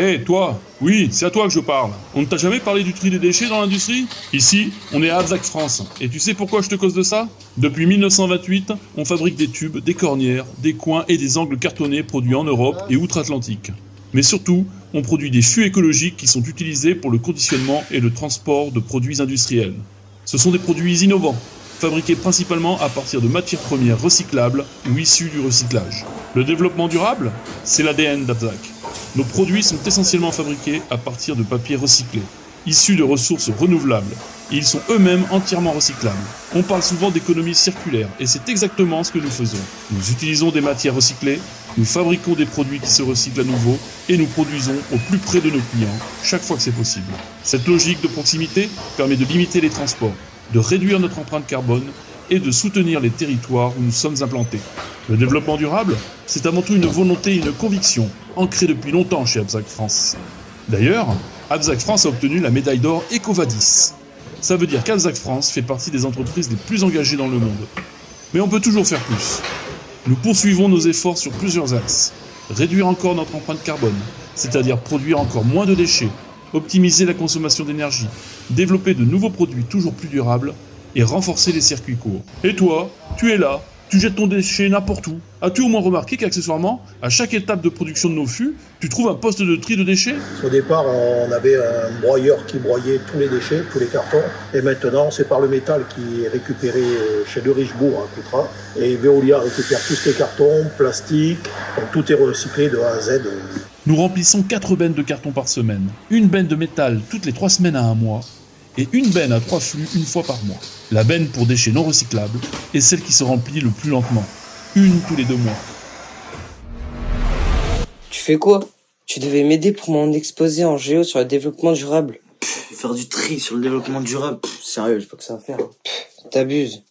Hé, toi! Oui, c'est à toi que je parle. On ne t'a jamais parlé du tri des déchets dans l'industrie? Ici, on est à Abzac France. Et tu sais pourquoi je te cause de ça? Depuis 1928, on fabrique des tubes, des cornières, des coins et des angles cartonnés produits en Europe et outre-Atlantique. Mais surtout, on produit des fûts écologiques qui sont utilisés pour le conditionnement et le transport de produits industriels. Ce sont des produits innovants, fabriqués principalement à partir de matières premières recyclables ou issues du recyclage. Le développement durable, c'est l'ADN d'Abzac. Nos produits sont essentiellement fabriqués à partir de papier recyclé, issus de ressources renouvelables, et ils sont eux-mêmes entièrement recyclables. On parle souvent d'économie circulaire, et c'est exactement ce que nous faisons. Nous utilisons des matières recyclées, nous fabriquons des produits qui se recyclent à nouveau, et nous produisons au plus près de nos clients, chaque fois que c'est possible. Cette logique de proximité permet de limiter les transports, de réduire notre empreinte carbone, et de soutenir les territoires où nous sommes implantés. Le développement durable, c'est avant tout une volonté et une conviction, ancrée depuis longtemps chez Abzac France. D'ailleurs, Abzac France a obtenu la médaille d'or EcoVadis. Ça veut dire qu'Abzac France fait partie des entreprises les plus engagées dans le monde. Mais on peut toujours faire plus. Nous poursuivons nos efforts sur plusieurs axes. Réduire encore notre empreinte carbone, c'est-à-dire produire encore moins de déchets, optimiser la consommation d'énergie, développer de nouveaux produits toujours plus durables, et renforcer les circuits courts. Et toi, tu es là, tu jettes ton déchet n'importe où. As-tu au moins remarqué qu'accessoirement, à chaque étape de production de nos fûts, tu trouves un poste de tri de déchets? Au départ, on avait un broyeur qui broyait tous les déchets, tous les cartons. Et maintenant, c'est par le métal qui est récupéré chez De Richebourg à Coutras. Et Veolia récupère tous les cartons, plastique. Donc tout est recyclé de A à Z. Nous remplissons 4 bennes de carton par semaine, une benne de métal toutes les 3 semaines à un mois, et une benne à 3 flux une fois par mois. La benne pour déchets non recyclables est celle qui se remplit le plus lentement, une tous les 2 mois. Tu fais quoi? Tu devais m'aider pour mon exposé en géo sur le développement durable. Faire du tri sur le développement durable, sérieux, j'ai pas que ça à faire. T'abuses.